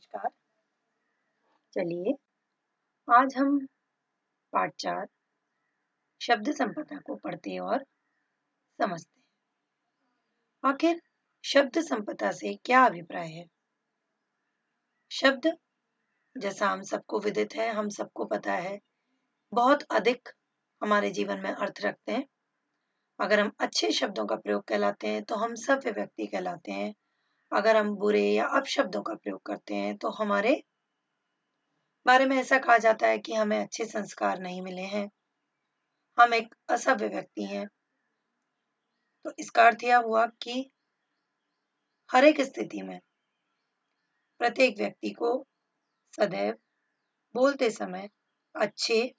नमस्कार। चलिए आज हम पाठ 4 शब्द संपदा को पढ़ते और समझते हैं। आखिर शब्द संपदा से क्या अभिप्राय है? शब्द जैसा हम सबको विदित है, हम सबको पता है, बहुत अधिक हमारे जीवन में अर्थ रखते हैं। अगर हम अच्छे शब्दों का प्रयोग कहलाते हैं तो हम सभ्य व्यक्ति कहलाते हैं। अगर हम बुरे या अपशब्दों का प्रयोग करते हैं तो हमारे बारे में ऐसा कहा जाता है कि हमें अच्छे संस्कार नहीं मिले हैं, हम एक असभ्य व्यक्ति हैं। तो इसका अर्थ यह हुआ कि हर एक स्थिति में प्रत्येक व्यक्ति को सदैव बोलते समय अच्छे,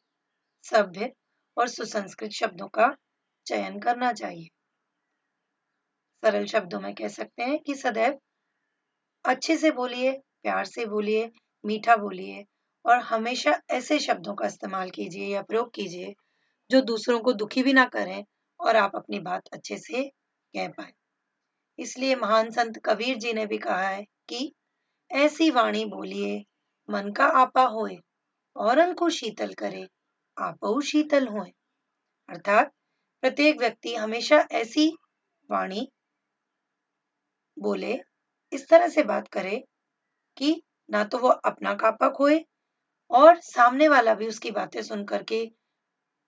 सभ्य और सुसंस्कृत शब्दों का चयन करना चाहिए। सरल शब्दों में कह सकते हैं कि सदैव अच्छे से बोलिए, प्यार से बोलिए, मीठा बोलिए और हमेशा ऐसे शब्दों का इस्तेमाल कीजिए या प्रयोग कीजिए जो दूसरों को दुखी भी ना करें और आप अपनी बात अच्छे से कह पाए। इसलिए महान संत कबीर जी ने भी कहा है कि ऐसी वाणी बोलिए मन का आपा होए, औरन को शीतल करे, आपहु शीतल होए। अर्थात प्रत्येक व्यक्ति हमेशा ऐसी वाणी बोले, इस तरह से बात करे कि ना तो वो अपना कापा खोए और सामने वाला भी उसकी बातें सुन करके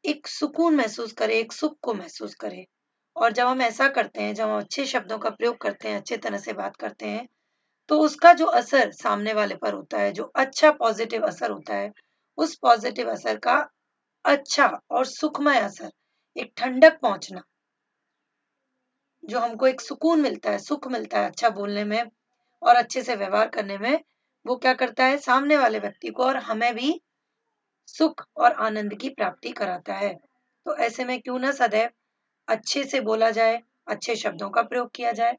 एक सुकून महसूस करे, एक सुख को महसूस करे। और जब हम ऐसा करते हैं, जब हम अच्छे शब्दों का प्रयोग करते हैं, अच्छे तरह से बात करते हैं, तो उसका जो असर सामने वाले पर होता है, जो अच्छा पॉजिटिव असर होता है, उस पॉजिटिव असर का अच्छा और सुखमय असर, एक ठंडक पहुंचना, जो हमको एक सुकून मिलता है, सुख मिलता है अच्छा बोलने में और अच्छे से व्यवहार करने में, वो क्या करता है सामने वाले व्यक्ति को और हमें भी सुख और आनंद की प्राप्ति कराता है। तो ऐसे में क्यों ना सदैव अच्छे से बोला जाए, अच्छे शब्दों का प्रयोग किया जाए।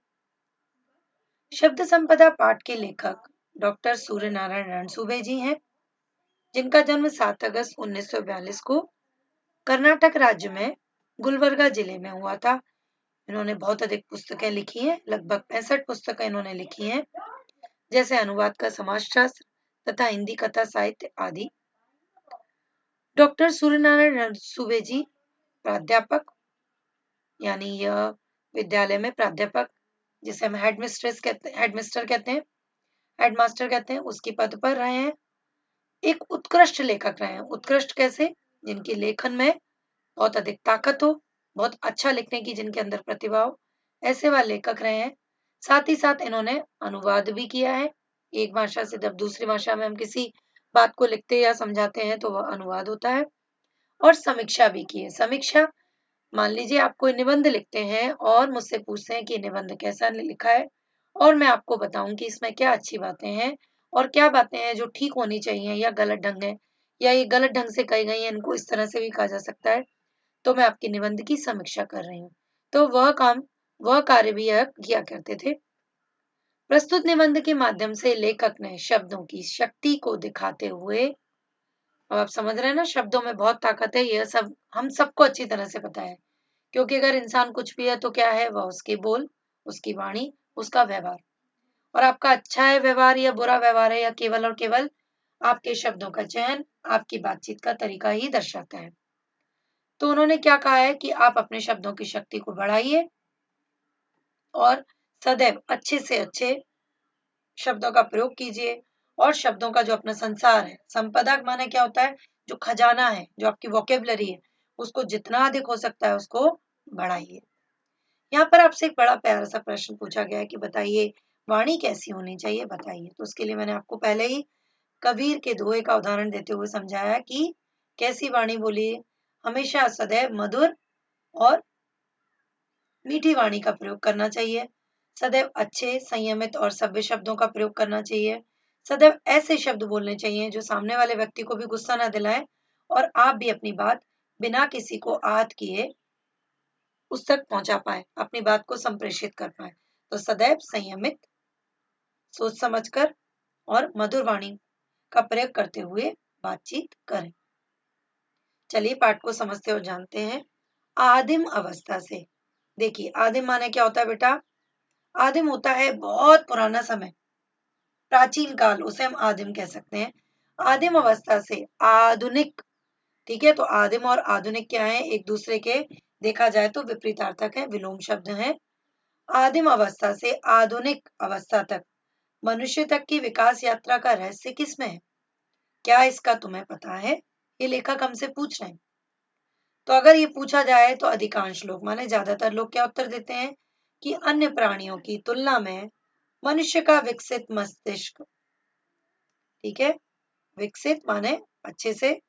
शब्द संपदा पाठ के लेखक डॉक्टर सूर्य नारायण रणसुभे जी हैं, जिनका जन्म 7 अगस्त 1942 को कर्नाटक राज्य में गुलबर्गा जिले में हुआ था। इन्होंने बहुत अधिक पुस्तकें लिखी हैं, लगभग 65 पुस्तकें इन्होंने लिखी हैं, जैसे अनुवाद का समाजशास्त्र तथा हिंदी कथा साहित्य आदि। डॉक्टर सूर्य नारायण रणसुभे जी प्राध्यापक, यानी यह विद्यालय में प्राध्यापक, जिसे हम हेडमिस्टर कहते हैं, हेडमास्टर कहते हैं, उसकी पद पर रहे हैं। एक उत्कृष्ट लेखक रहे हैं। उत्कृष्ट कैसे? जिनकी लेखन में बहुत अधिक ताकत हो, बहुत अच्छा लिखने की जिनके अंदर प्रतिभा हो, ऐसे वह लेखक रहे हैं। साथ ही साथ इन्होंने अनुवाद भी किया है। एक भाषा से जब दूसरी भाषा में हम किसी बात को लिखते या समझाते हैं तो वह अनुवाद होता है। और समीक्षा भी की है। समीक्षा, मान लीजिए आप कोई निबंध लिखते हैं और मुझसे पूछते हैं कि निबंध कैसा लिखा है, और मैं आपको बताऊं कि इसमें क्या अच्छी बातें हैं और क्या बातें हैं जो ठीक होनी चाहिए या गलत ढंग है, या ये गलत ढंग से कही गई है, इनको इस तरह से भी कहा जा सकता है, तो मैं आपके निबंध की समीक्षा कर रही हूँ। तो वह कार्य भी यह किया करते थे। प्रस्तुत निबंध के माध्यम से लेखक ने शब्दों की शक्ति को दिखाते हुए, अब आप समझ रहे हैं ना, शब्दों में बहुत ताकत है, यह सब हम सबको अच्छी तरह से पता है। क्योंकि अगर इंसान कुछ भी है तो क्या है, वह उसके बोल, उसकी वाणी, उसका व्यवहार। और आपका अच्छा है व्यवहार या बुरा व्यवहार है, या केवल और केवल आपके शब्दों का चयन, आपकी बातचीत का तरीका ही दर्शाता है। तो उन्होंने क्या कहा है कि आप अपने शब्दों की शक्ति को बढ़ाइए और सदैव अच्छे से अच्छे शब्दों का प्रयोग कीजिए। और शब्दों का जो अपना संसार है, संपदा माने क्या होता है, जो खजाना है, जो आपकी वोकेबलरी है, उसको जितना अधिक हो सकता है उसको बढ़ाइए। यहाँ पर आपसे एक बड़ा प्यारा सा प्रश्न पूछा गया है कि बताइए वाणी कैसी होनी चाहिए, बताइए। तो उसके लिए मैंने आपको पहले ही कबीर के दोहे का उदाहरण देते हुए समझाया कि कैसी वाणी बोलिए, हमेशा सदैव मधुर और मीठी वाणी का प्रयोग करना चाहिए। सदैव अच्छे, संयमित और सभ्य शब्दों का प्रयोग करना चाहिए। सदैव ऐसे शब्द बोलने चाहिए जो सामने वाले व्यक्ति को भी गुस्सा ना दिलाए और आप भी अपनी बात बिना किसी को आहत किए उस तक पहुंचा पाए, अपनी बात को संप्रेषित कर पाए। तो सदैव संयमित, सोच समझकर और मधुर वाणी का प्रयोग करते हुए बातचीत करें। चलिए पाठ को समझते और जानते हैं। आदिम अवस्था से, देखिए आदिम माने क्या होता है बेटा, आदिम होता है बहुत पुराना समय, प्राचीन काल, उसे हम आदिम कह सकते हैं। आदिम अवस्था से आधुनिक, ठीक है, तो आदिम और आधुनिक क्या है, एक दूसरे के देखा जाए तो विपरीतार्थक है, विलोम शब्द है। आदिम अवस्था से आधुनिक अवस्था तक मनुष्य तक की विकास यात्रा का रहस्य किसमें है? क्या इसका तुम्हें पता है? ये लेखक हमसे पूछ रहे हैं। तो अगर ये पूछा जाए तो अधिकांश लोग, माने ज्यादातर लोग क्या उत्तर देते हैं कि अन्य प्राणियों की तुलना में मनुष्य का विकसित मस्तिष्क, ठीक है, विकसित माने अच्छे से,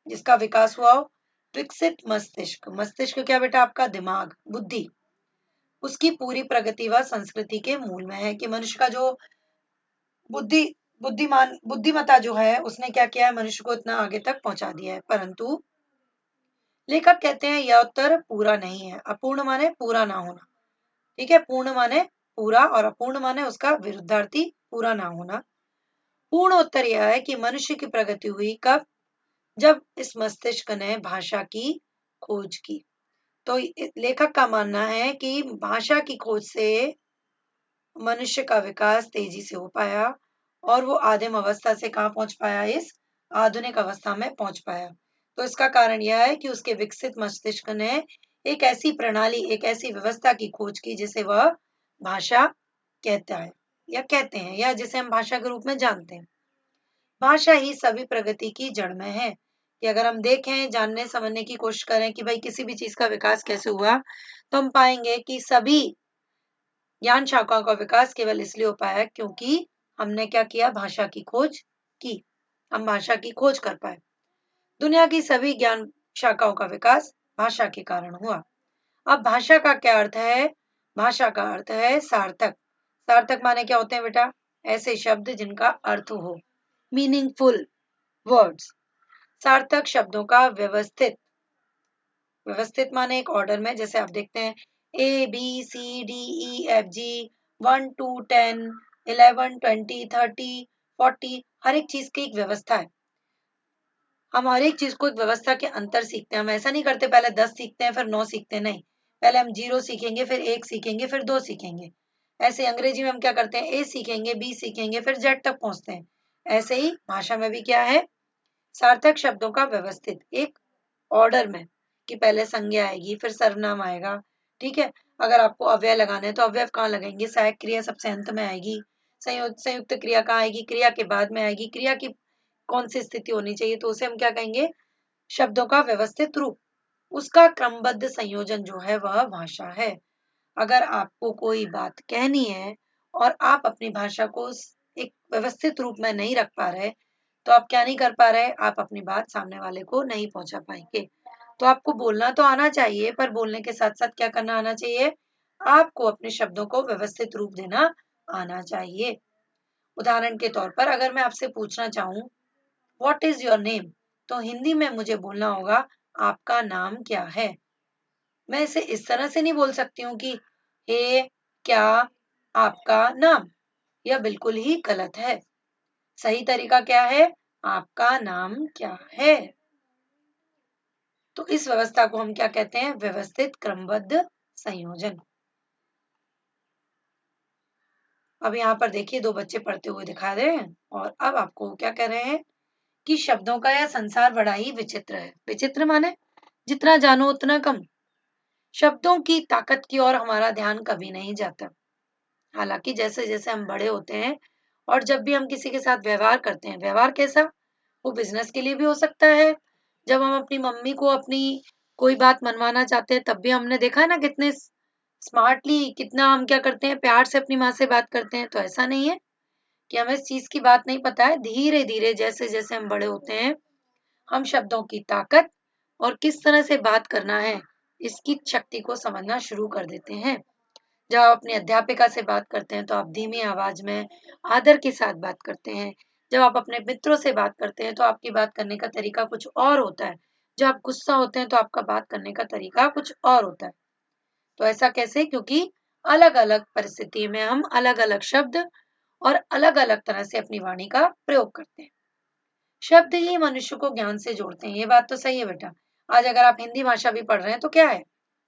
जिसका विकास हुआ हो, विकसित मस्तिष्क, मस्तिष्क क्या बेटा, आपका दिमाग, बुद्धि, उसकी पूरी प्रगति व संस्कृति के मूल में है। कि मनुष्य का जो बुद्धि, बुद्धिमत्ता जो है, उसने क्या किया है, मनुष्य को इतना आगे तक पहुंचा दिया है। परंतु लेखक कहते हैं यह उत्तर पूरा नहीं है। अपूर्ण माने पूरा ना होना, ठीक है, पूर्ण माने पूरा और अपूर्ण माने उसका विरुद्धार्थी, पूरा ना होना। पूर्ण उत्तर यह है कि मनुष्य की प्रगति हुई कब? जब इस मस्तिष्क ने भाषा की खोज की। तो लेखक का मानना है कि भाषा की खोज से मनुष्य का विकास तेजी से हो पाया और वो आदिम अवस्था से कहाँ पहुंच पाया, इस आधुनिक अवस्था में पहुंच पाया। तो इसका कारण यह है कि उसके विकसित मस्तिष्क ने एक ऐसी प्रणाली, एक ऐसी व्यवस्था की खोज की जिसे वह भाषा कहता है, या कहते हैं, या जिसे हम भाषा के रूप में जानते हैं। भाषा ही सभी प्रगति की जड़ में है। कि अगर हम देखें, जानने समझने की कोशिश करें कि भाई किसी भी चीज का विकास कैसे हुआ, तो हम पाएंगे कि सभी ज्ञान शाखाओं का विकास केवल इसलिए हो पाया क्योंकि हमने क्या किया, भाषा की खोज की। हम भाषा की खोज कर पाए। दुनिया की सभी ज्ञान शाखाओं का विकास भाषा के कारण हुआ। अब भाषा का क्या अर्थ है? भाषा का अर्थ है सार्थक। सार्थक माने क्या होते हैं बेटा? ऐसे शब्द जिनका अर्थ हो, मीनिंगफुल वर्ड्स। सार्थक शब्दों का व्यवस्थित, व्यवस्थित माने एक ऑर्डर में, जैसे आप देखते हैं ABCDEFG 1 to 10 11 20 30 40, हर एक चीज की एक व्यवस्था है। हम हर एक चीज को एक व्यवस्था के अंतर सीखते हैं। हम ऐसा नहीं करते पहले 10 सीखते हैं फिर 9 सीखते हैं, नहीं, पहले हम 0 सीखेंगे, फिर 1 सीखेंगे, फिर 2 सीखेंगे। ऐसे अंग्रेजी में हम क्या करते हैं, A सीखेंगे, B सीखेंगे, फिर Z तक पहुंचते हैं। ऐसे ही भाषा में भी क्या है, सार्थक शब्दों का व्यवस्थित एक ऑर्डर में, कि पहले संज्ञा आएगी फिर सर्वनाम आएगा, ठीक है। अगर आपको अव्यय लगाना है तो अव्यय कहाँ लगेंगे, सहायक क्रिया सबसे अंत में आएगी, संयुक्त क्रिया कहाँ आएगी, क्रिया के बाद में आएगी। क्रिया की कौन सी स्थिति होनी चाहिए, तो उसे हम क्या कहेंगे, शब्दों का व्यवस्थित रूप। उसका क्रमबद्ध संयोजन जो है वह भाषा है। अगर आपको कोई बात कहनी है और आप अपनी भाषा को एक व्यवस्थित रूप में नहीं रख पा रहे, तो आप क्या नहीं कर पा रहे, आप अपनी बात सामने वाले को नहीं पहुंचा पाएंगे। तो आपको बोलना तो आना चाहिए, पर बोलने के साथ साथ क्या करना आना चाहिए, आपको अपने शब्दों को व्यवस्थित रूप देना आना चाहिए। उदाहरण के तौर पर अगर मैं आपसे पूछना चाहूं व्हाट इज योर नेम, तो हिंदी में मुझे बोलना होगा आपका नाम क्या है। मैं इसे इस तरह से नहीं बोल सकती हूँ कि हे क्या आपका नाम, यह बिल्कुल ही गलत है। सही तरीका क्या है, आपका नाम क्या है। तो इस व्यवस्था को हम क्या कहते हैं, व्यवस्थित क्रमबद्ध संयोजन। अब यहाँ पर देखिए 2 बच्चे पढ़ते हुए दिखा रहे हैं और अब आपको क्या कह रहे हैं कि शब्दों का यह संसार बड़ा ही विचित्र है। विचित्र माने जितना जानो उतना कम। शब्दों की ताकत की ओर हमारा ध्यान कभी नहीं जाता। हालांकि जैसे जैसे हम बड़े होते हैं और जब भी हम किसी के साथ व्यवहार करते हैं, व्यवहार कैसा, वो बिजनेस के लिए भी हो सकता है। जब हम अपनी मम्मी को अपनी कोई बात मनवाना चाहते हैं, तब भी हमने देखा है ना कितने स्मार्टली, कितना हम क्या करते हैं, प्यार से अपनी माँ से बात करते हैं। तो ऐसा नहीं है कि हमें इस चीज की बात नहीं पता है। धीरे धीरे जैसे जैसे हम बड़े होते हैं, हम शब्दों की ताकत और किस तरह से बात करना है, इसकी शक्ति को समझना शुरू कर देते हैं। जब आप अपनी अध्यापिका से बात करते हैं तो आप धीमी आवाज में आदर के साथ बात करते हैं। जब आप अपने मित्रों से बात करते हैं तो आपकी बात करने का तरीका कुछ और होता है। जब आप गुस्सा होते हैं तो आपका बात करने का तरीका कुछ और होता है। तो ऐसा कैसे, क्योंकि अलग अलग परिस्थिति में हम अलग अलग शब्द और अलग अलग तरह से अपनी वाणी का प्रयोग करते हैं। शब्द ही मनुष्य को ज्ञान से जोड़ते हैं, ये बात तो सही है बेटा। आज अगर आप हिंदी भाषा भी पढ़ रहे हैं तो क्या है,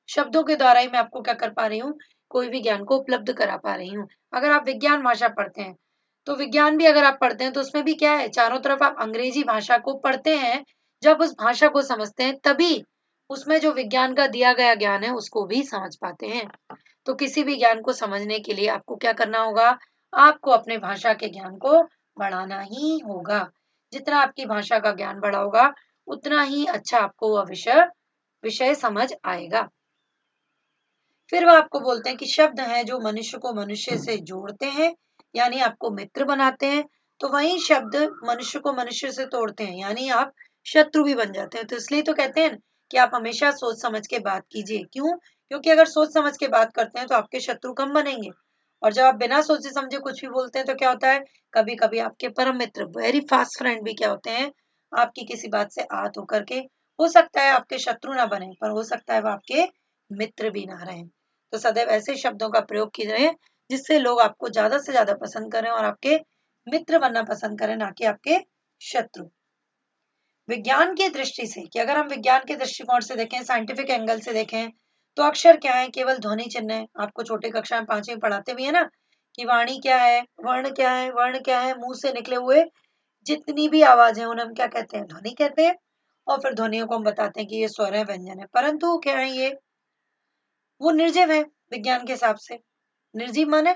शब्दों के द्वारा ही मैं आपको क्या कर पा रही हूँ, कोई भी ज्ञान को उपलब्ध करा पा रही हूँ। अगर आप विज्ञान भाषा पढ़ते हैं तो विज्ञान भी अगर आप पढ़ते हैं तो उसमें भी क्या है, चारों तरफ आप अंग्रेजी भाषा को पढ़ते हैं। जब उस भाषा को समझते हैं तभी उसमें जो विज्ञान का दिया गया ज्ञान है उसको भी समझ पाते हैं। तो किसी भी ज्ञान को समझने के लिए आपको क्या करना होगा, आपको अपने भाषा के ज्ञान को बढ़ाना ही होगा। जितना आपकी भाषा का ज्ञान बढ़ा होगा उतना ही अच्छा आपको वह विषय समझ आएगा। फिर वह आपको बोलते हैं कि शब्द हैं जो मनुष्य को मनुष्य से जोड़ते हैं, यानी आपको मित्र बनाते हैं। तो वही शब्द मनुष्य को मनुष्य से तोड़ते हैं, यानी आप शत्रु भी बन जाते हैं। तो इसलिए तो कहते हैं कि आप हमेशा सोच समझ के बात कीजिए। क्यों? क्योंकि अगर सोच समझ के बात करते हैं तो आपके शत्रु कम बनेंगे। और जब आप बिना सोचे समझे कुछ भी बोलते हैं तो क्या होता है, कभी कभी आपके परम मित्र, वेरी फास्ट फ्रेंड भी क्या होते हैं, आपकी किसी बात से आहत होकर के, हो सकता है आपके शत्रु ना बने पर हो सकता है वो आपके मित्र भी ना रहें। तो सदैव ऐसे शब्दों का प्रयोग कीजिए जिससे लोग आपको ज्यादा से ज्यादा पसंद करें और आपके मित्र बनना पसंद करें, ना कि आपके शत्रु। विज्ञान की दृष्टि से, कि अगर हम विज्ञान के दृष्टिकोण से देखें, साइंटिफिक एंगल से देखें, तो अक्षर क्या है, केवल ध्वनि चिन्ह है। आपको छोटे कक्षा में 5वीं पढ़ाते भी है ना कि वाणी क्या है, वर्ण क्या है, वर्ण क्या है, मुंह से निकले हुए जितनी भी आवाज है उन्हें हम क्या कहते हैं, ध्वनि कहते हैं। और फिर ध्वनियों को हम बताते हैं कि ये स्वर है, व्यंजन है। परंतु क्या है ये, वो निर्जीव है विज्ञान के हिसाब से। निर्जीव माने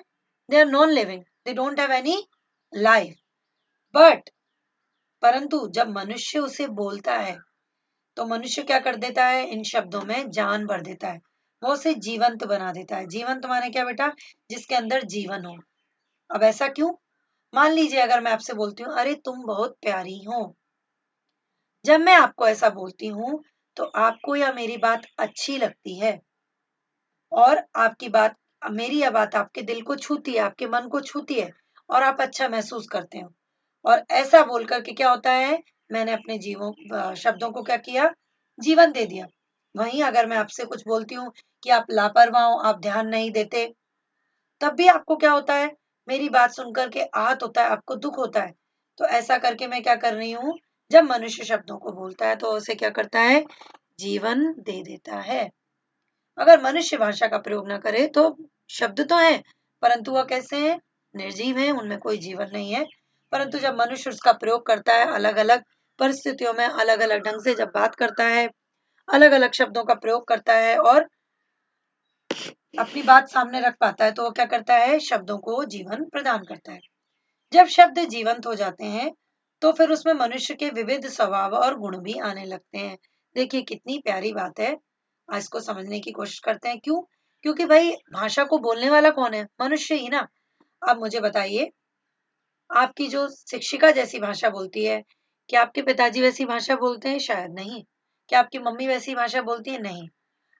they are non living, they don't have any life. But परंतु जब मनुष्य उसे बोलता है तो मनुष्य क्या कर देता है, इन शब्दों में जान भर देता है, वो उसे जीवंत बना देता है। जीवंत माने क्या बेटा, जिसके अंदर जीवन हो। अब ऐसा क्यों? मान लीजिए अगर मैं आपसे बोलती हूँ अरे तुम बहुत प्यारी हो, जब मैं आपको ऐसा बोलती हूँ तो आपको या मेरी बात अच्छी लगती है और आपकी बात, मेरी यह बात आपके दिल को छूती है, आपके मन को छूती है और आप अच्छा महसूस करते हो। और ऐसा बोल करके क्या होता है, मैंने अपने शब्दों को क्या किया, जीवन दे दिया। वहीं अगर मैं आपसे कुछ बोलती हूँ कि आप लापरवाह हो, आप ध्यान नहीं देते, तब भी आपको क्या होता है, मेरी बात सुनकर के आहत होता है, आपको दुख होता है। तो ऐसा करके मैं क्या कर रही हूँ, जब मनुष्य शब्दों को बोलता है तो उसे क्या करता है, जीवन दे देता है। अगर मनुष्य भाषा का प्रयोग न करे तो शब्द तो हैं परंतु वह कैसे हैं, निर्जीव हैं, उनमें कोई जीवन नहीं है। परंतु जब मनुष्य उसका प्रयोग करता है, अलग अलग परिस्थितियों में अलग अलग ढंग से जब बात करता है, अलग अलग शब्दों का प्रयोग करता है और अपनी बात सामने रख पाता है, तो वो क्या करता है, शब्दों को जीवन प्रदान करता है। जब शब्द जीवंत हो जाते हैं तो फिर उसमें मनुष्य के विविध स्वभाव और गुण भी आने लगते हैं। देखिए कितनी प्यारी बात है, आज इसको समझने की कोशिश करते हैं। क्यों? क्योंकि भाई भाषा को बोलने वाला कौन है, मनुष्य ही ना। अब मुझे बताइए, आपकी जो शिक्षिका जैसी भाषा बोलती है, क्या आपके पिताजी वैसी भाषा बोलते हैं, शायद नहीं। क्या आपकी मम्मी वैसी भाषा बोलती है, नहीं।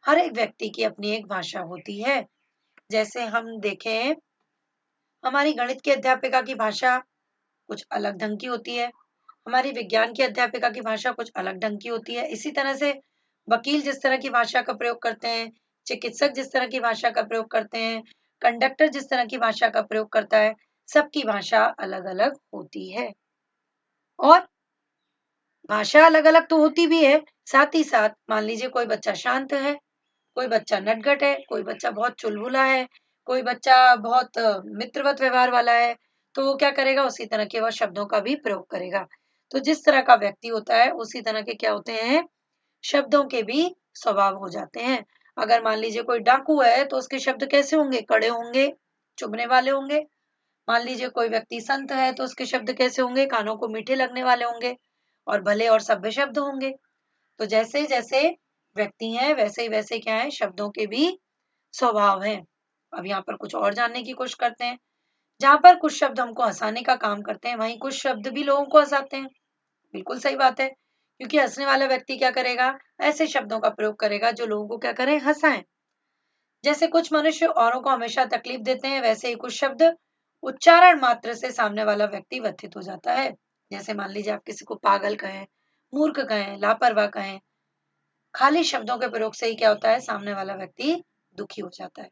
हर एक व्यक्ति की अपनी एक भाषा होती है। जैसे हम देखें, हमारी गणित की अध्यापिका की भाषा कुछ अलग ढंग की होती है, हमारी विज्ञान की अध्यापिका की भाषा कुछ अलग ढंग की होती है। इसी तरह से वकील जिस तरह की भाषा का प्रयोग करते हैं, चिकित्सक जिस तरह की भाषा का प्रयोग करते हैं, कंडक्टर जिस तरह की भाषा का प्रयोग करता है, सबकी भाषा अलग अलग होती है। और भाषा अलग अलग तो होती भी है, साथ ही साथ मान लीजिए कोई बच्चा शांत है, कोई बच्चा नटखट है, कोई बच्चा बहुत चुलबुला है, कोई बच्चा बहुत मित्रवत व्यवहार वाला है, तो वो क्या करेगा, उसी तरह के वह शब्दों का भी प्रयोग करेगा। तो जिस तरह का व्यक्ति होता है उसी तरह के क्या होते हैं, शब्दों के भी स्वभाव हो जाते हैं। अगर मान लीजिए कोई डाकू है तो उसके शब्द कैसे होंगे, कड़े होंगे, चुभने वाले होंगे। मान लीजिए कोई व्यक्ति संत है तो उसके शब्द कैसे होंगे, कानों को मीठे लगने वाले होंगे और भले और सभ्य शब्द होंगे। तो जैसे जैसे व्यक्ति हैं वैसे ही वैसे क्या है, शब्दों के भी स्वभाव हैं। अब यहाँ पर कुछ और जानने की कोशिश करते हैं। जहां पर कुछ शब्द हमको हंसाने का काम करते हैं, वहीं कुछ शब्द भी लोगों को हंसाते हैं। बिल्कुल सही बात है, क्योंकि हंसने वाला व्यक्ति क्या करेगा, ऐसे शब्दों का प्रयोग करेगा जो लोगों को क्या करें, हंसाएं। जैसे कुछ मनुष्य औरों को हमेशा तकलीफ देते हैं, वैसे ही कुछ शब्द उच्चारण मात्र से सामने वाला व्यक्ति व्यथित हो जाता है। जैसे मान लीजिए आप किसी को पागल कहें, मूर्ख कहें, लापरवाह कहें, खाली शब्दों के प्रयोग से ही क्या होता है, सामने वाला व्यक्ति दुखी हो जाता है।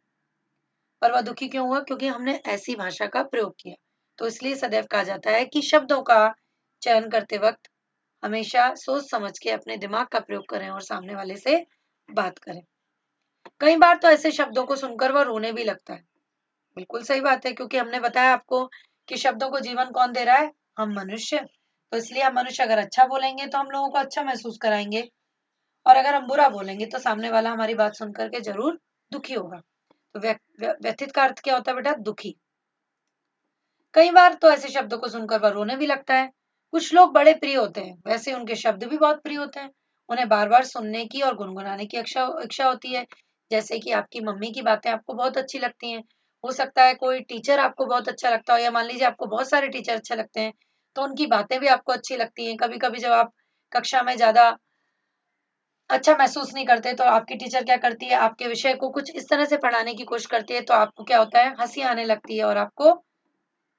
पर वह दुखी क्यों हुआ, क्योंकि हमने ऐसी भाषा का प्रयोग किया। तो इसलिए सदैव कहा जाता है कि शब्दों का चयन करते वक्त हमेशा सोच समझ के अपने दिमाग का प्रयोग करें और सामने वाले से बात करें। कई बार तो ऐसे शब्दों को सुनकर वह रोने भी लगता है। बिल्कुल सही बात है, क्योंकि हमने बताया आपको कि शब्दों को जीवन कौन दे रहा है? हम मनुष्य। तो इसलिए हम मनुष्य अगर अच्छा बोलेंगे तो हम लोगों को अच्छा महसूस कराएंगे, और अगर हम बुरा बोलेंगे तो सामने वाला हमारी बात सुन करके जरूर दुखी होगा। तो व्यथित का अर्थ क्या होता है बेटा? दुखी। कई बार तो ऐसे शब्दों को सुनकर वह रोने भी लगता है। कुछ लोग बड़े प्रिय होते हैं, वैसे उनके शब्द भी बहुत प्रिय होते हैं। उन्हें बार बार सुनने की और गुनगुनाने की इच्छा होती है। जैसे कि आपकी मम्मी की बातें आपको बहुत अच्छी लगती हैं। हो सकता है कोई टीचर आपको बहुत अच्छा लगता हो, या मान लीजिए आपको बहुत सारे टीचर अच्छे लगते हैं, तो उनकी बातें भी आपको अच्छी लगती हैं। कभी कभी जब आप कक्षा में ज्यादा अच्छा महसूस नहीं करते, तो आपकी टीचर क्या करती है? आपके विषय को कुछ इस तरह से पढ़ाने की कोशिश करती है, तो आपको क्या होता है? हंसी आने लगती है और आपको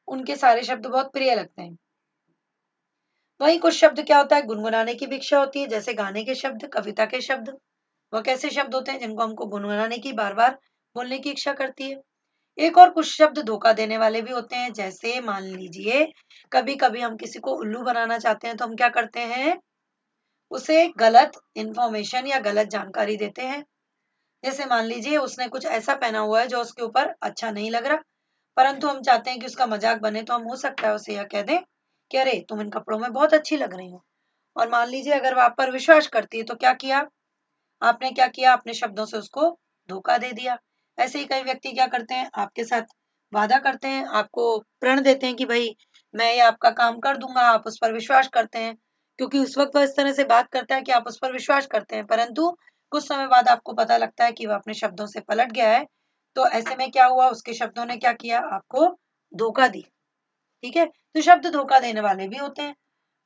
उनके सारे शब्द बहुत प्रिय लगते हैं। वहीं कुछ शब्द क्या होता है? गुनगुनाने की भी इच्छा होती है, जैसे गाने के शब्द, कविता के शब्द। वह कैसे शब्द होते हैं जिनको हमको गुनगुनाने की, बार बार बोलने की इच्छा करती है। एक और कुछ शब्द धोखा देने वाले भी होते हैं, जैसे मान लीजिए कभी कभी हम किसी को उल्लू बनाना चाहते हैं, तो हम क्या करते हैं? उसे गलत इंफॉर्मेशन या गलत जानकारी देते हैं। जैसे मान लीजिए उसने कुछ ऐसा पहना हुआ है जो उसके ऊपर अच्छा नहीं लग रहा, परंतु हम चाहते हैं कि उसका मजाक बने, तो हम हो सकता है उसे यह कह दें कि अरे तुम इन कपड़ों में बहुत अच्छी लग रही हो। और मान लीजिए अगर वह आप पर विश्वास करती है, तो क्या किया आपने? क्या किया? अपने शब्दों से उसको धोखा दे दिया। ऐसे ही कई व्यक्ति क्या करते हैं? आपके साथ वादा करते हैं, आपको प्रण देते हैं कि भाई मैं ये आपका काम कर दूंगा, आप उस पर विश्वास करते हैं, क्योंकि उस वक्त वह इस तरह से बात करता है कि आप उस पर विश्वास करते हैं, परंतु कुछ समय बाद आपको पता लगता है कि वह अपने शब्दों से पलट गया है। तो ऐसे में क्या हुआ? उसके शब्दों ने क्या किया? आपको धोखा दी। ठीक है, तो शब्द धोखा देने वाले भी होते हैं।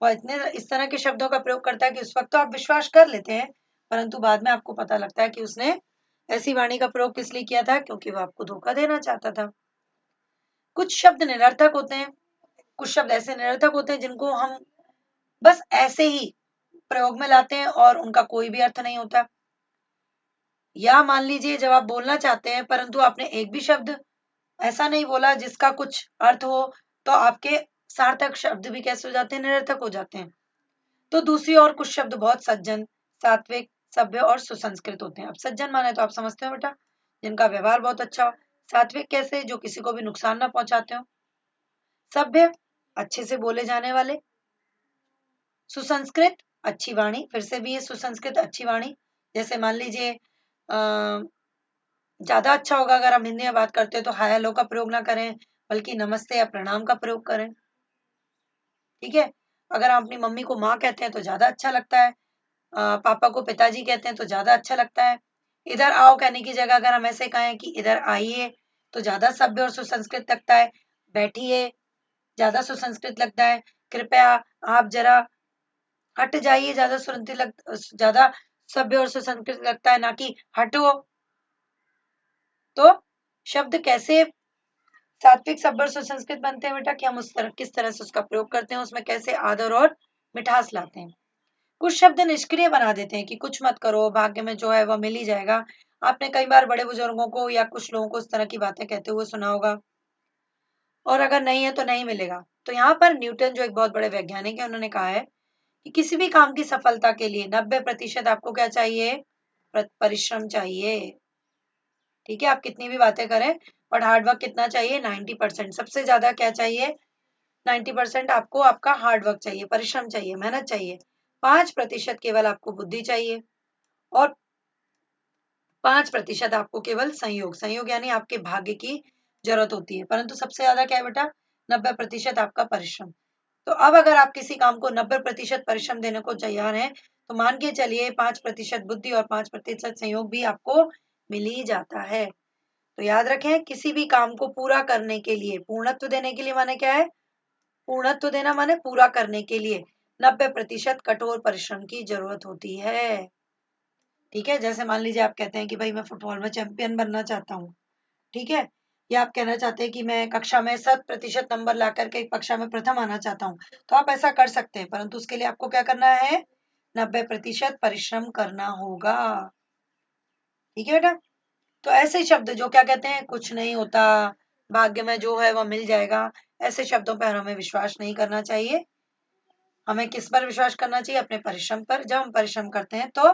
वह इतने इस तरह के शब्दों का प्रयोग करता है कि उस वक्त तो आप विश्वास कर लेते हैं, परंतु बाद में आपको पता लगता है कि उसने ऐसी वाणी का प्रयोग किस लिए किया था? क्योंकि वह आपको धोखा देना चाहता था। कुछ शब्द निरर्थक होते हैं। कुछ शब्द ऐसे निरर्थक होते हैं जिनको हम बस ऐसे ही प्रयोग में लाते हैं और उनका कोई भी अर्थ नहीं होता। या मान लीजिए जब आप बोलना चाहते हैं, परंतु आपने एक भी शब्द ऐसा नहीं बोला जिसका कुछ अर्थ हो, तो आपके सार्थक शब्द भी कैसे हो जाते हैं? निरर्थक हो जाते हैं। तो दूसरी ओर कुछ शब्द बहुत सज्जन, सात्विक, सभ्य और सुसंस्कृत होते हैं। अब सज्जन माने तो आप समझते हो बेटा, जिनका व्यवहार बहुत अच्छा हो। सात्विक कैसे? जो किसी को भी नुकसान ना पहुंचाते हो। सभ्य, अच्छे से बोले जाने वाले। सुसंस्कृत, अच्छी वाणी। फिर से भी ये सुसंस्कृत, अच्छी वाणी। जैसे मान लीजिए ज्यादा अच्छा होगा अगर हम हिंदी में बात करते हैं तो हाय हेलो का प्रयोग ना करें, बल्कि नमस्ते या प्रणाम का प्रयोग करें। ठीक है, अगर आप अपनी मम्मी को माँ कहते हैं तो ज्यादा अच्छा लगता है। पापा को पिताजी कहते हैं तो ज्यादा अच्छा लगता है। इधर आओ कहने की जगह अगर हम ऐसे कहें कि इधर आइए, तो ज्यादा सभ्य और सुसंस्कृत लगता है। बैठिए, ज्यादा सुसंस्कृत लगता है। कृपया आप जरा हट जाइए, ज्यादा सभ्य और सुसंस्कृत लगता है, ना कि हटो। तो शब्द कैसे सात्विक, सभ्य और सुसंस्कृत बनते हैं बेटा? कि हम किस तरह से उसका प्रयोग करते हैं, उसमें कैसे आदर और मिठास लाते हैं। कुछ शब्द निष्क्रिय बना देते हैं कि कुछ मत करो, भाग्य में जो है वह मिल ही जाएगा। आपने कई बार बड़े बुजुर्गों को या कुछ लोगों को इस तरह की बातें कहते हुए सुना होगा, और अगर नहीं है तो नहीं मिलेगा। तो यहाँ पर न्यूटन जो एक बहुत बड़े वैज्ञानिक है, उन्होंने कहा है कि किसी भी काम की सफलता के लिए 90% आपको क्या चाहिए? परिश्रम चाहिए। ठीक है, आप कितनी भी बातें करें, बट हार्डवर्क कितना चाहिए? 90%। सबसे ज्यादा क्या चाहिए? 90% आपको आपका हार्डवर्क चाहिए, परिश्रम चाहिए, मेहनत चाहिए। 5% केवल आपको बुद्धि चाहिए, और 5% आपको केवल संयोग यानी आपके भाग्य की जरूरत होती है। परंतु सबसे ज्यादा क्या है बेटा? 90% आपका परिश्रम। तो अब अगर आप किसी काम को 90% परिश्रम देने को तैयार हैं, तो मान के चलिए 5% बुद्धि और 5% संयोग भी आपको मिल ही जाता है। तो याद रखें, किसी भी काम को पूरा करने के लिए, पूर्णत्व देने के लिए माने क्या है? पूर्णत्व देना माने पूरा करने के लिए 90% कठोर परिश्रम की जरूरत होती है। ठीक है, जैसे मान लीजिए आप कहते हैं कि भाई मैं फुटबॉल में चैंपियन बनना चाहता हूँ। ठीक है, या आप कहना चाहते हैं कि मैं कक्षा में 100% नंबर ला करके कक्षा में प्रथम आना चाहता हूँ, तो आप ऐसा कर सकते हैं, परंतु उसके लिए आपको क्या करना है? 90% परिश्रम करना होगा। ठीक है बेटा, तो ऐसे शब्द जो क्या कहते हैं? कुछ नहीं होता, भाग्य में जो है वह मिल जाएगा, ऐसे शब्दों पर हमें विश्वास नहीं करना चाहिए। हमें किस पर विश्वास करना चाहिए? अपने परिश्रम पर। जब हम परिश्रम करते हैं तो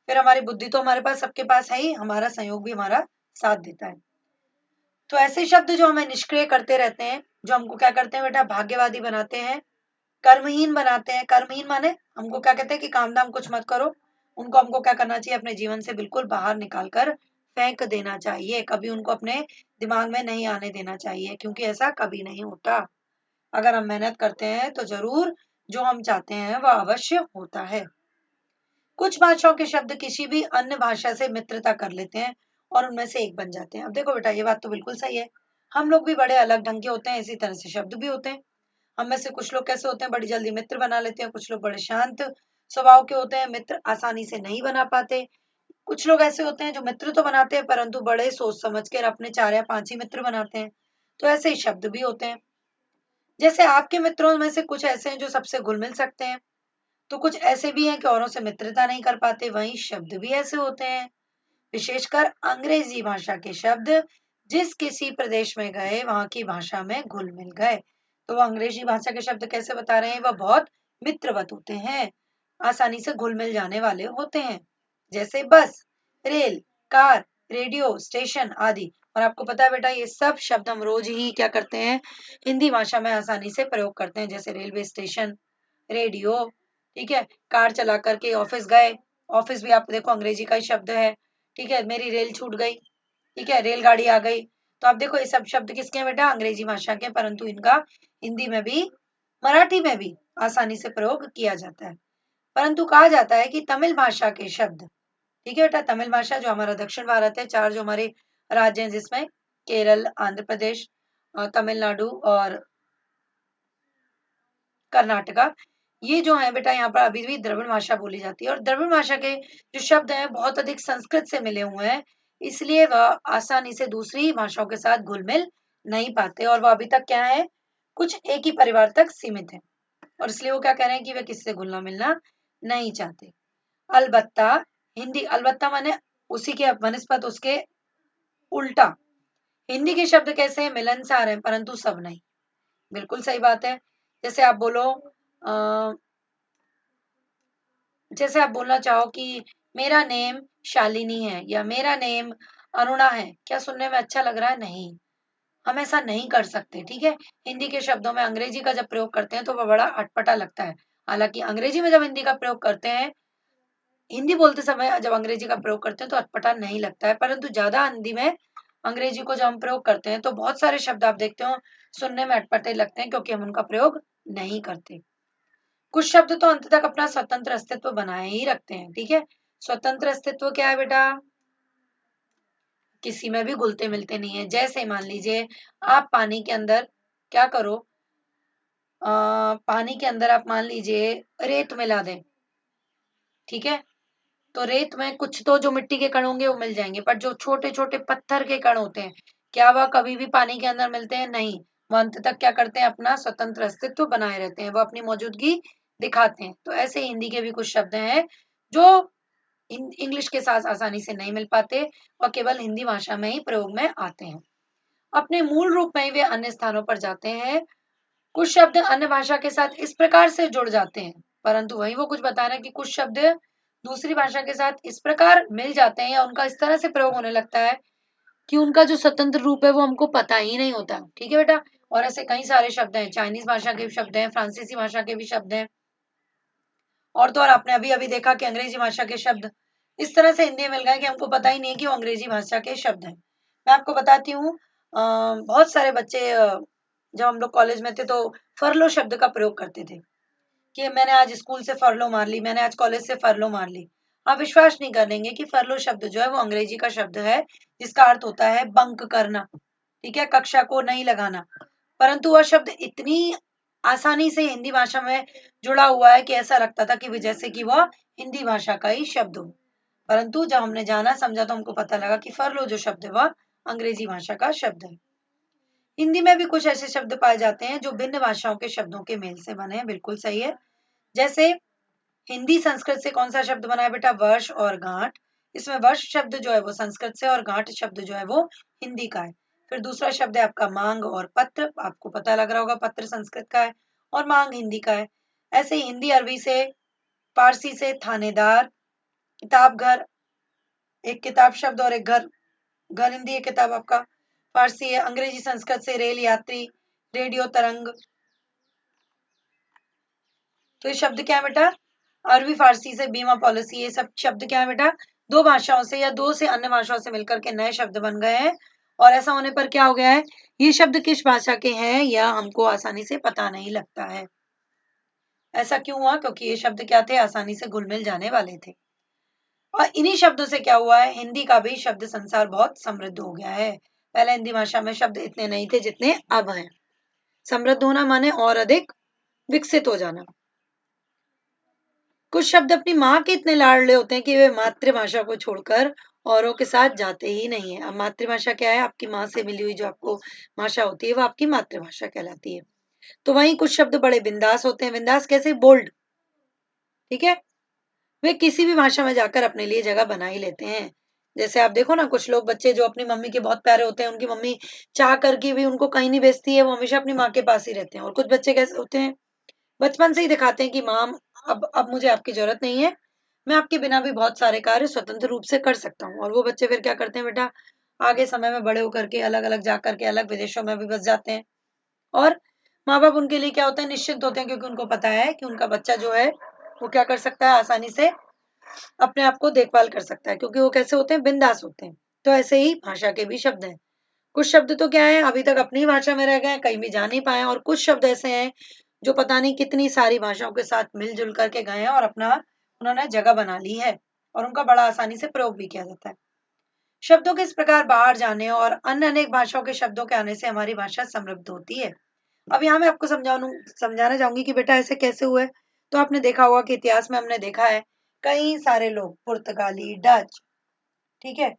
फिर हमारी बुद्धि तो हमारे पास सबके पास है ही, हमारा संयोग भी हमारा साथ देता है। तो ऐसे शब्द जो हमें निष्क्रिय करते रहते हैं, जो हमको क्या करते हैं बेटा, भाग्यवादी बनाते हैं, कर्महीन बनाते हैं। कर्महीन माने हमको क्या कहते हैं कि काम धाम कुछ मत करो, उनको हमको क्या करना चाहिए, अपने जीवन से बिल्कुल बाहर निकाल कर फेंक देना चाहिए, कभी उनको अपने दिमाग में नहीं आने देना चाहिए, क्योंकि ऐसा कभी नहीं होता। अगर हम मेहनत करते हैं तो जरूर जो हम चाहते हैं वह अवश्य होता है। कुछ भाषाओं के शब्द किसी भी अन्य भाषा से मित्रता कर लेते हैं और उनमें से एक बन जाते हैं। अब देखो बेटा, ये बात तो बिल्कुल सही है, हम लोग भी बड़े अलग ढंग के होते हैं, इसी तरह से शब्द भी होते हैं। हम में से कुछ लोग कैसे होते हैं, बड़ी जल्दी मित्र बना लेते हैं, कुछ लोग बड़े शांत स्वभाव के होते हैं, मित्र आसानी से नहीं बना पाते। कुछ लोग ऐसे होते हैं जो मित्र तो बनाते हैं परंतु बड़े सोच समझ कर अपने 4 या 5 ही मित्र बनाते हैं। तो ऐसे ही शब्द भी होते हैं। जैसे आपके मित्रों में से कुछ ऐसे हैं जो सबसे घुल मिल सकते हैं, तो कुछ ऐसे भी हैं कि औरों से मित्रता नहीं कर पाते। वहीं शब्द भी ऐसे होते हैं, विशेषकर अंग्रेजी भाषा के शब्द जिस किसी प्रदेश में गए वहां की भाषा में घुल मिल गए। तो वो अंग्रेजी भाषा के शब्द कैसे बता रहे हैं, वह बहुत मित्रवत होते हैं, आसानी से घुल मिल जाने वाले होते हैं। जैसे बस, रेल, कार, रेडियो स्टेशन आदि। और आपको पता है बेटा, ये सब शब्द हम रोज ही क्या करते हैं, हिंदी भाषा में आसानी से प्रयोग करते हैं। जैसे रेलवे स्टेशन, रेडियो, ठीक है, कार चला करके ऑफिस गए, ऑफिस भी आप देखो अंग्रेजी का ही शब्द है। ठीक है, मेरी रेल छूट गई, ठीक है, रेलगाड़ी आ गई। तो आप देखो ये सब शब्द किसके हैं बेटा, अंग्रेजी भाषा के, परंतु इनका हिंदी में भी मराठी में भी आसानी से प्रयोग किया जाता है। परंतु कहा जाता है कि तमिल भाषा के शब्द, ठीक है बेटा, तमिल भाषा जो हमारा दक्षिण भारत है, 4 जो हमारे राज्य हैं जिसमें केरल, आंध्र प्रदेश, तमिलनाडु और कर्नाटका, ये जो है बेटा यहाँ पर अभी भी द्रविड़ भाषा बोली जाती है। और द्रविड़ भाषा के जो शब्द हैं बहुत अधिक संस्कृत से मिले हुए हैं, इसलिए वह आसानी से दूसरी भाषाओं के साथ घुल मिल नहीं पाते और वह अभी तक क्या है, कुछ एक ही परिवार तक सीमित है। और इसलिए वो क्या कह रहे हैं कि वे किससे घुलना मिलना नहीं चाहते। अलबत्ता हिंदी, अलबत्ता माने उसी के वनस्पत उसके उल्टा, हिंदी के शब्द कैसे हैं, मिलनसार हैं परंतु सब नहीं। बिल्कुल सही बात है। जैसे आप बोलो जैसे आप बोलना चाहो कि मेरा नेम शालिनी है या मेरा नेम अरुणा है, क्या सुनने में अच्छा लग रहा है? नहीं, हम ऐसा नहीं कर सकते। ठीक है, हिंदी के शब्दों में अंग्रेजी का जब प्रयोग करते हैं तो वह बड़ा अटपटा लगता है। हालांकि अंग्रेजी में जब हिंदी का प्रयोग करते हैं, हिंदी बोलते समय जब अंग्रेजी का प्रयोग करते हैं तो अटपटा नहीं लगता है, परंतु ज्यादा हिंदी में अंग्रेजी को जब हम प्रयोग करते हैं तो बहुत सारे शब्द आप देखते हो सुनने में अटपटे लगते हैं, क्योंकि हम उनका प्रयोग नहीं करते। कुछ शब्द तो अंत तक अपना स्वतंत्र अस्तित्व बनाए ही रखते हैं। ठीक है, स्वतंत्र अस्तित्व क्या है बेटा, किसी में भी घुलते मिलते नहीं है। जैसे मान लीजिए आप पानी के अंदर क्या करो, पानी के अंदर आप मान लीजिए रेत मिला दें, ठीक है, तो रेत में कुछ तो जो मिट्टी के कण होंगे वो मिल जाएंगे, पर जो छोटे छोटे पत्थर के कण होते हैं, क्या वह कभी भी पानी के अंदर मिलते हैं? नहीं, वह अंत तक क्या करते हैं, अपना स्वतंत्र अस्तित्व बनाए रहते हैं, वह अपनी मौजूदगी दिखाते हैं। तो ऐसे हिंदी के भी कुछ शब्द हैं जो इंग्लिश के साथ आसानी से नहीं मिल पाते और केवल हिंदी भाषा में ही प्रयोग में आते हैं। अपने मूल रूप में ही वे अन्य स्थानों पर जाते हैं। कुछ शब्द अन्य भाषा के साथ इस प्रकार से जुड़ जाते हैं, परंतु वही वो कुछ बता रहे हैं कि कुछ शब्द दूसरी भाषा के साथ इस प्रकार मिल जाते हैं या उनका इस तरह से प्रयोग होने लगता है कि उनका जो स्वतंत्र रूप है वो हमको पता ही नहीं होता। ठीक है बेटा, और ऐसे कई सारे शब्द हैं, चाइनीज भाषा के भी शब्द हैं, फ्रांसीसी भाषा के भी शब्द हैं, और तो और आपने अभी अभी देखा कि अंग्रेजी भाषा के शब्द इस तरह से हिंदी में मिल गए कि हमको पता ही नहीं है कि वो अंग्रेजी भाषा के शब्द हैं। मैं आपको बताती हूँ, बहुत सारे बच्चे जब हम लोग कॉलेज में थे तो फरलो शब्द का प्रयोग करते थे कि मैंने आज स्कूल से फरलो मार ली, मैंने आज कॉलेज से फरलो मार ली। आप विश्वास नहीं करेंगे कि फरलो शब्द जो है वो अंग्रेजी का शब्द है, जिसका अर्थ होता है बंक करना, ठीक है, कक्षा को नहीं लगाना। परंतु वह शब्द इतनी आसानी से हिंदी भाषा में जुड़ा हुआ है कि ऐसा लगता था कि जैसे कि वह हिंदी भाषा का ही शब्द हो। परंतु जब हमने जाना समझा तो हमको पता लगा कि फरलो जो शब्द है वह अंग्रेजी भाषा का शब्द है। हिंदी में भी कुछ ऐसे शब्द पाए जाते हैं जो भिन्न भाषाओं के शब्दों के मेल से बने हैं, बिल्कुल सही है। जैसे हिंदी संस्कृत से कौन सा शब्द बना है बेटा, वर्ष और गांठ। इसमें वर्ष शब्द जो है वो संस्कृत से और गांठ शब्द जो है वो हिंदी का है। फिर दूसरा शब्द है आपका मांग और पत्र, आपको पता लग रहा होगा पत्र संस्कृत का है और मांग हिंदी का है। ऐसे ही हिंदी अरबी से, पारसी से थानेदार, किताब घर, एक किताब शब्द और एक घर, घर हिंदी है, किताब आपका फारसी है, अंग्रेजी संस्कृत से रेल यात्री, रेडियो तरंग। तो ये शब्द क्या है बेटा, अरबी फारसी से बीमा पॉलिसी, ये सब शब्द क्या है बेटा, दो भाषाओं से या दो से अन्य भाषाओं से मिलकर के नए शब्द बन गए हैं। और ऐसा होने पर क्या हो गया है, ये शब्द किस भाषा के हैं यह हमको आसानी से पता नहीं लगता है। ऐसा क्यों हुआ, क्योंकि ये शब्द क्या थे, आसानी से घुल मिल जाने वाले थे। और इन्हीं शब्दों से क्या हुआ है, हिंदी का भी शब्द संसार बहुत समृद्ध हो गया है। पहले हिंदी भाषा में शब्द इतने नहीं थे जितने अब हैं। समृद्ध होना माने और अधिक विकसित हो जाना। कुछ शब्द अपनी माँ के इतने लाडले होते हैं कि वे मातृभाषा को छोड़कर औरों के साथ जाते ही नहीं है। अब मातृभाषा क्या है, आपकी माँ से मिली हुई जो आपको भाषा होती है वो आपकी मातृभाषा कहलाती है। तो वहीं कुछ शब्द बड़े बिंदास होते हैं। बिंदास कैसे, बोल्ड, ठीक है, वे किसी भी भाषा में जाकर अपने लिए जगह बना ही लेते हैं। जैसे आप देखो ना, कुछ लोग बच्चे जो अपनी मम्मी के बहुत प्यारे होते हैं, उनकी मम्मी चाह करके भी उनको कहीं नहीं भेजती है, वो हमेशा अपनी माँ के पास ही रहते हैं। और कुछ बच्चे कैसे होते हैं, बचपन से ही दिखाते हैं कि माँ अब मुझे आपकी जरूरत नहीं है, मैं आपके बिना भी बहुत सारे कार्य स्वतंत्र रूप से कर सकता हूँ। और वो बच्चे फिर क्या करते हैं बेटा, आगे समय में बड़े होकर के अलग अलग जा करके अलग विदेशों में भी बस जाते हैं। और माँ बाप उनके लिए क्या होते हैं, निश्चिंत होते हैं, क्योंकि उनको पता है कि उनका बच्चा जो है वो क्या कर सकता है, आसानी से अपने आप को देखभाल कर सकता है, क्योंकि वो कैसे होते हैं, बिंदास होते हैं। तो ऐसे ही भाषा के भी शब्द हैं। कुछ शब्द तो क्या है, अभी तक अपनी भाषा में रह गए, कहीं भी जा नहीं पाए, और कुछ शब्द ऐसे हैं जो पता नहीं कितनी सारी भाषाओं के साथ मिलजुल करके गए हैं और अपना उन्होंने जगह बना ली है, और उनका बड़ा आसानी से प्रयोग भी किया जाता है। शब्दों के इस प्रकार बाहर जाने और अन्य अनेक भाषाओं के शब्दों के आने से हमारी भाषा समृद्ध होती है। अब यहाँ मैं आपको समझाना चाहूंगी कि बेटा ऐसे कैसे हुआ है। तो आपने देखा होगा कि इतिहास में हमने देखा है कई सारे लोग, पुर्तगाली, डच, ठीक है,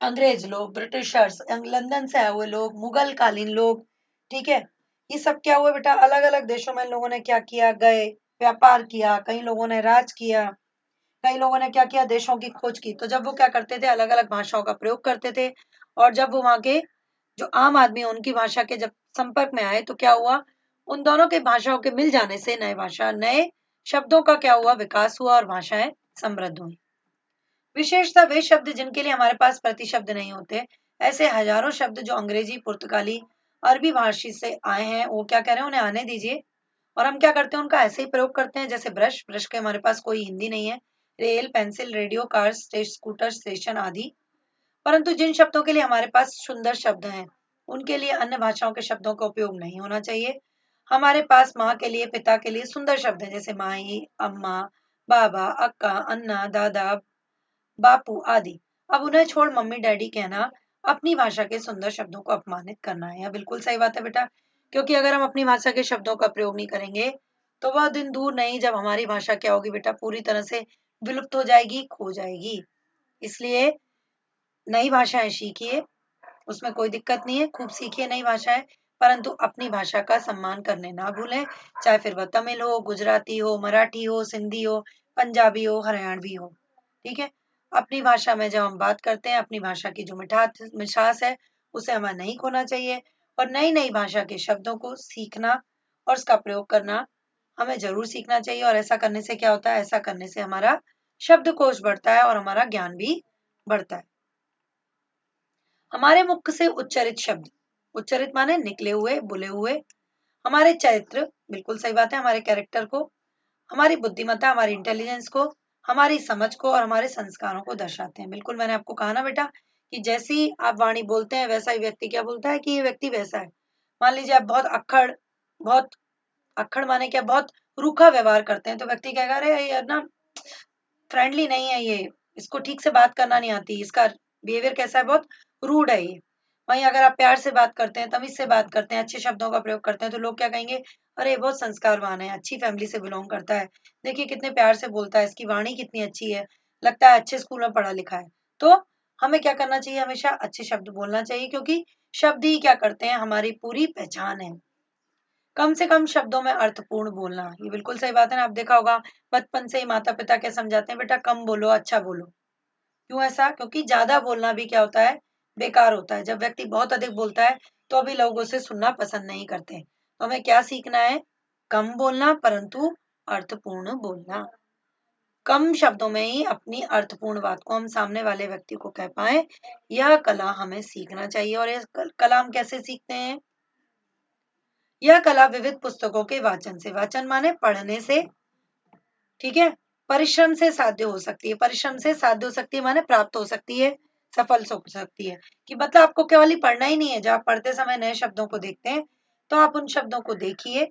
अंग्रेज लोग, ब्रिटिशर्स, लंदन से आए हुए लोग, मुगल कालीन लोग, ठीक है, ये सब क्या हुआ बेटा, अलग अलग देशों में लोगों ने क्या किया, गए व्यापार किया, कई लोगों ने राज किया, कई लोगों ने क्या किया, देशों की खोज की। तो जब वो क्या करते थे, अलग अलग भाषाओं का प्रयोग करते थे, और जब वो वहां के जो आम आदमी है उनकी भाषा के जब संपर्क में आए तो क्या हुआ, उन दोनों के भाषाओं के मिल जाने से नए भाषा, नए शब्दों का क्या हुआ, विकास हुआ, और भाषाएं समृद्ध हुई। विशेषतः वे शब्द जिनके लिए हमारे पास प्रतिशब्द नहीं होते, ऐसे हजारों शब्द जो अंग्रेजी, पुर्तगाली, अरबी भाषी से आए हैं, वो क्या कह रहे हैं, उन्हें आने दीजिए। और हम क्या करते हैं, उनका ऐसे ही प्रयोग करते हैं जैसे ब्रश, ब्रश के हमारे पास कोई हिंदी नहीं है, rail, pencil, radio, car, scooter, station आदि। परंतु जिन शब्दों के लिए हमारे पास सुंदर शब्द हैं, उनके लिए अन्य भाषाओं के शब्दों का उपयोग नहीं होना चाहिए। हमारे पास माँ के लिए, पिता के लिए सुंदर शब्द हैं, जैसे माई, अम्मा, बाबा, अक्का, अन्ना, दादा, बापू आदि। अब उन्हें छोड़ मम्मी डैडी कहना अपनी भाषा के सुंदर शब्दों को अपमानित करना है। यह बिल्कुल सही बात है बेटा, क्योंकि अगर हम अपनी भाषा के शब्दों का प्रयोग नहीं करेंगे तो वह दिन दूर नहीं जब हमारी भाषा क्या होगी बेटा, पूरी तरह से विलुप्त हो जाएगी, खो जाएगी। इसलिए नई भाषाएं सीखिए, उसमें कोई दिक्कत नहीं है, खूब सीखिए नई भाषाएं, परंतु अपनी भाषा का सम्मान करने ना भूलें, चाहे फिर वह तमिल हो, गुजराती हो, मराठी हो, सिंधी हो, पंजाबी हो, हरियाणवी हो, ठीक है। अपनी भाषा में जब हम बात करते हैं, अपनी भाषा की जो मिठास है उसे हमें नहीं खोना चाहिए, और नई नई भाषा के शब्दों को सीखना और उसका प्रयोग करना हमें जरूर सीखना चाहिए। और ऐसा करने से क्या होता है, ऐसा करने से हमारा शब्दकोश बढ़ता है और हमारा ज्ञान भी बढ़ता है। हमारे मुख से उच्चरित शब्द, उच्चरित माने निकले हुए, बोले हुए, हमारे चरित्र, बिल्कुल सही बात है, हमारे कैरेक्टर को, हमारी बुद्धिमत्ता, हमारी इंटेलिजेंस को, हमारी समझ को और हमारे संस्कारों को दर्शाते हैं। बिल्कुल मैंने आपको कहा ना बेटा कि जैसी आप वाणी बोलते हैं वैसा ही व्यक्ति क्या बोलता है कि ये व्यक्ति वैसा है। मान लीजिए आप बहुत अक्खड़ माने क्या, बहुत रूखा व्यवहार करते हैं, तो व्यक्ति क्या कह रहे हैं, ये ना फ्रेंडली नहीं है, ये इसको ठीक से बात करना नहीं आती, इसका बिहेवियर कैसा है, बहुत रूड है ये। वहीं अगर आप प्यार से बात करते हैं, तमीज से बात करते हैं, अच्छे शब्दों का प्रयोग करते हैं, तो लोग क्या कहेंगे, अरे बहुत संस्कारवान है, अच्छी फैमिली से बिलोंग करता है, देखिए कितने प्यार से बोलता है, इसकी वाणी कितनी अच्छी है, लगता है अच्छे स्कूल में पढ़ा लिखा है। तो हमें क्या करना चाहिए, हमेशा अच्छे शब्द बोलना चाहिए, क्योंकि शब्द ही क्या करते हैं, हमारी पूरी पहचान है। कम से कम शब्दों में अर्थपूर्ण बोलना, ये बिल्कुल सही बात है ना। आप देखा होगा बचपन से ही माता पिता क्या समझाते हैं, बेटा कम बोलो, अच्छा बोलो। क्यों ऐसा, क्योंकि ज्यादा बोलना भी क्या होता है, बेकार होता है। जब व्यक्ति बहुत अधिक बोलता है तो अभी लोग उसे सुनना पसंद नहीं करते। तो हमें क्या सीखना है, कम बोलना परंतु अर्थपूर्ण बोलना। कम शब्दों में ही अपनी अर्थपूर्ण बात को हम सामने वाले व्यक्ति को कह पाए, यह कला हमें सीखना चाहिए। और यह कला हम कैसे सीखते हैं? यह कला विविध पुस्तकों के वाचन से, वाचन माने पढ़ने से, ठीक है, परिश्रम से साध्य हो सकती है। परिश्रम से साध्य हो सकती है माने प्राप्त हो सकती है, सफल हो सकती है। कि मतलब आपको केवल ही पढ़ना ही नहीं है, जब आप पढ़ते समय नए शब्दों को देखते हैं तो आप उन शब्दों को देखिए,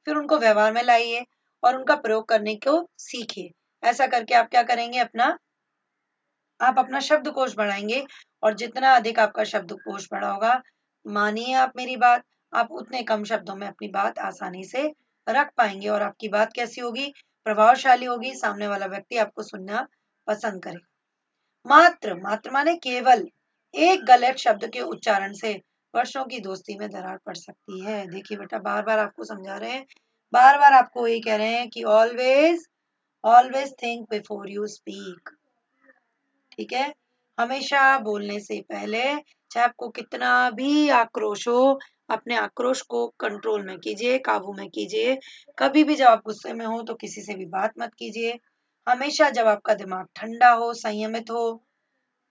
फिर उनको व्यवहार में लाइए और उनका प्रयोग करने को सीखिए। ऐसा करके आप क्या करेंगे, आप अपना शब्दकोश बढ़ाएंगे। और जितना अधिक आपका शब्दकोश बढ़ा होगा, मानिए आप मेरी बात, आप उतने कम शब्दों में अपनी बात आसानी से रख पाएंगे और आपकी बात कैसी होगी? प्रभावशाली होगी। सामने वाला व्यक्ति आपको सुनना पसंद करेगा। मात्र, मात्र माने केवल एक गलत शब्द के उच्चारण से वर्षों की दोस्ती में दरार पड़ सकती है। देखिए बेटा, बार बार आपको समझा रहे हैं, बार बार आपको ये कह रहे हैं कि always always think before you speak. ठीक है, हमेशा बोलने से पहले, चाहे आपको कितना भी आक्रोश हो, अपने आक्रोश को कंट्रोल में कीजिए, काबू में कीजिए। कभी भी जब आप गुस्से में हो तो किसी से भी बात मत कीजिए। हमेशा जब आपका दिमाग ठंडा हो, संयमित हो,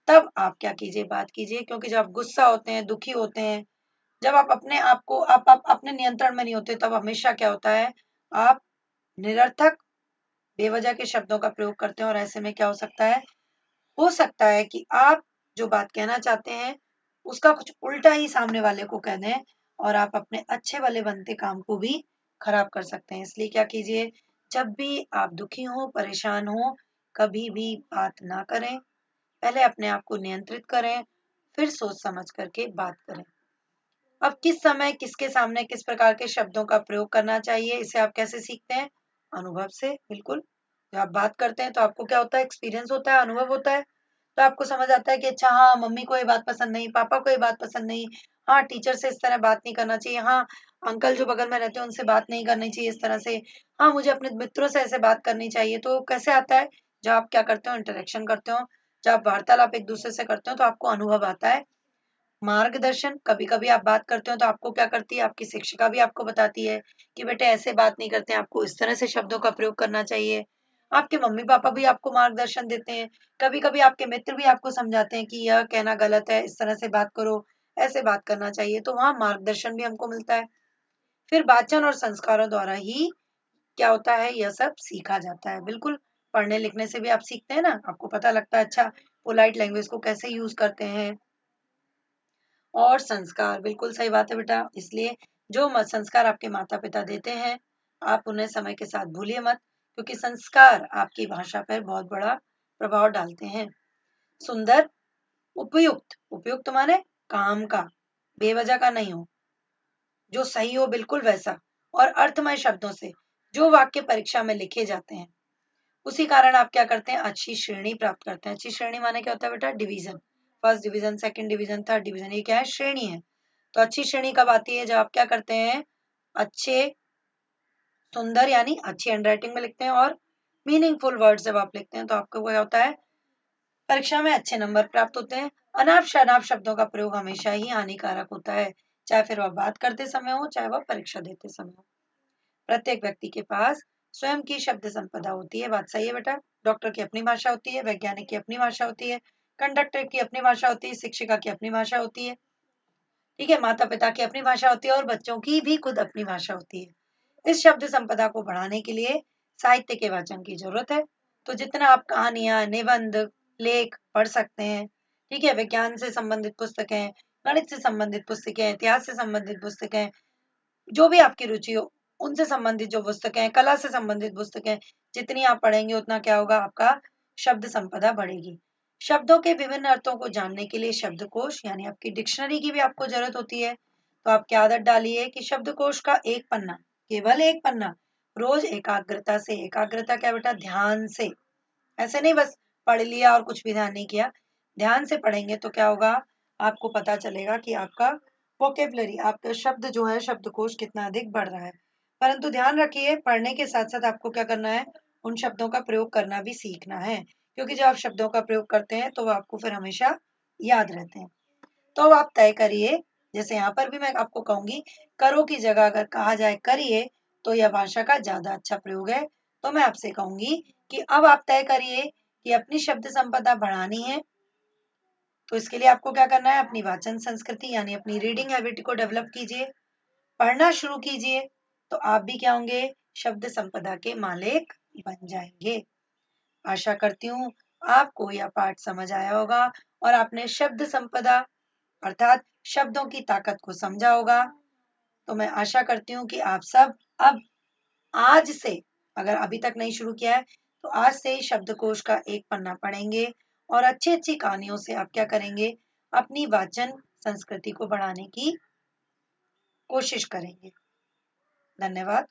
तब आप क्या कीजिए, बात कीजिए। क्योंकि जब आप गुस्सा होते हैं, दुखी होते हैं, जब आप अपने आप को आप अपने नियंत्रण में नहीं होते, तब हमेशा क्या होता है, आप निरर्थक बेवजह के शब्दों का प्रयोग करते हैं। और ऐसे में क्या हो सकता है कि आप जो बात कहना चाहते हैं उसका कुछ उल्टा ही सामने वाले को कह दें और आप अपने अच्छे वाले बनते काम को भी खराब कर सकते हैं। इसलिए क्या कीजिए, जब भी आप दुखी हो, परेशान हो, कभी भी बात ना करें। पहले अपने आप को नियंत्रित करें, फिर सोच समझ करके बात करें। अब किस समय किसके सामने किस प्रकार के शब्दों का प्रयोग करना चाहिए, इसे आप कैसे सीखते हैं? अनुभव से, बिल्कुल। जब आप बात करते हैं तो आपको क्या होता है, एक्सपीरियंस होता है, अनुभव होता है। तो आपको समझ आता है कि अच्छा हाँ, मम्मी को ये बात पसंद नहीं, पापा को ये बात पसंद नहीं, हाँ टीचर से इस तरह बात नहीं करना चाहिए, हाँ अंकल जो बगल में रहते हैं उनसे बात नहीं करनी चाहिए इस तरह से, हाँ मुझे अपने मित्रों से ऐसे बात करनी चाहिए। तो कैसे आता है? जब आप क्या करते हो, इंटरेक्शन करते हो, जब आप वार्तालाप एक दूसरे से करते हो तो आपको अनुभव आता है। मार्गदर्शन, कभी कभी आप बात करते हो तो आपको क्या करती है, आपकी शिक्षिका भी आपको बताती है कि बेटे ऐसे बात नहीं करते हैं, आपको इस तरह से शब्दों का प्रयोग करना चाहिए। आपके मम्मी पापा भी आपको मार्गदर्शन देते हैं। कभी कभी आपके मित्र भी आपको समझाते हैं कि यह कहना गलत है, इस तरह से बात करो, ऐसे बात करना चाहिए। तो वहाँ मार्गदर्शन भी हमको मिलता है। फिर वाचन और संस्कारों द्वारा ही क्या होता है, यह सब सीखा जाता है। बिल्कुल, पढ़ने लिखने से भी आप सीखते हैं ना, आपको पता लगता है अच्छा पोलाइट लैंग्वेज को कैसे यूज करते हैं। और संस्कार, बिल्कुल सही बात है बेटा। इसलिए जो संस्कार आपके माता पिता देते हैं, आप उन्हें समय के साथ भूलिए मत, क्योंकि संस्कार आपकी भाषा पर बहुत बड़ा प्रभाव डालते हैं। सुंदर, उपयुक्त, उपयुक्त माने काम का, बेवजह का नहीं हो, जो सही हो बिल्कुल वैसा, और अर्थमय शब्दों से जो वाक्य परीक्षा में लिखे जाते हैं। उसी कारण आप क्या करते हैं, अच्छी श्रेणी प्राप्त करते हैं। अच्छी श्रेणी माने क्या होता है बेटा? Division, first division, second division, third division, ये क्या है? श्रेणी है। तो अच्छी श्रेणी कब आती है? जब आप क्या करते हैं, अच्छे, सुंदर यानी अच्छी हैंडराइटिंग में लिखते हैं और मीनिंगफुल वर्ड जब आप लिखते हैं तो आपको क्या होता है, परीक्षा में अच्छे नंबर प्राप्त होते हैं। अनाप शनाप शब्दों का प्रयोग हमेशा ही हानिकारक होता है, चाहे फिर वह बात करते समय हो, चाहे वह परीक्षा देते समय हो। प्रत्येक व्यक्ति के पास स्वयं की शब्द संपदा होती है, बात सही है बेटा। डॉक्टर की अपनी भाषा होती है, वैज्ञानिक की अपनी भाषा होती है, कंडक्टर की अपनी भाषा होती है, शिक्षिका की अपनी भाषा होती है, ठीक है, माता पिता की अपनी भाषा होती है और बच्चों की भी खुद अपनी भाषा होती है। इस शब्द संपदा को बढ़ाने के लिए साहित्य के वाचन की जरूरत है। तो जितना आप कहानियां, निबंध, लेख पढ़ सकते हैं, ठीक है, विज्ञान से संबंधित पुस्तकें, गणित से संबंधित पुस्तकें, इतिहास से संबंधित पुस्तकें, जो भी आपकी रुचि हो उनसे संबंधित जो पुस्तकें, कला से संबंधित पुस्तकें, जितनी आप पढ़ेंगे उतना क्या होगा, आपका शब्द संपदा बढ़ेगी। शब्दों के विभिन्न अर्थों को जानने के लिए शब्दकोश यानी आपकी डिक्शनरी की भी आपको जरूरत होती है। तो आप क्या आदत डालिए कि शब्दकोश का एक पन्ना, केवल एक पन्ना, रोज एकाग्रता से, एकाग्रता क्या बेटा? ध्यान से, ऐसे नहीं बस पढ़ लिया और कुछ भी ध्यान नहीं किया। ध्यान से पढ़ेंगे तो क्या होगा, आपको पता चलेगा कि आपका वोकेबलरी, आपका शब्द जो है, शब्दकोश कितना अधिक बढ़ रहा है। परंतु ध्यान रखिए, पढ़ने के साथ साथ आपको क्या करना है, उन शब्दों का प्रयोग करना भी सीखना है। क्योंकि जब आप शब्दों का प्रयोग करते हैं तो वो आपको फिर हमेशा याद रहते हैं। तो अब आप तय करिए, जैसे यहाँ पर भी मैं आपको कहूंगी, करो की जगह अगर कहा जाए करिए तो यह भाषा का ज्यादा अच्छा प्रयोग है। तो मैं आपसे कहूंगी कि अब आप तय करिए कि अपनी शब्द संपदा बढ़ानी है। तो इसके लिए आपको क्या करना है, अपनी वाचन संस्कृति यानी अपनी रीडिंग हैबिट को डेवलप कीजिए, पढ़ना शुरू कीजिए, तो आप भी क्या होंगे, शब्द संपदा के मालिक बन जाएंगे। आशा करती हूँ आपको यह पाठ समझ आया होगा और आपने शब्द संपदा अर्थात शब्दों की ताकत को समझा होगा। तो मैं आशा करती हूँ कि आप सब अब आज से, अगर अभी तक नहीं शुरू किया है तो आज से ही शब्दकोश का एक पन्ना पढ़ेंगे और अच्छी अच्छी कहानियों से आप क्या करेंगे, अपनी वाचन संस्कृति को बढ़ाने की कोशिश करेंगे। धन्यवाद।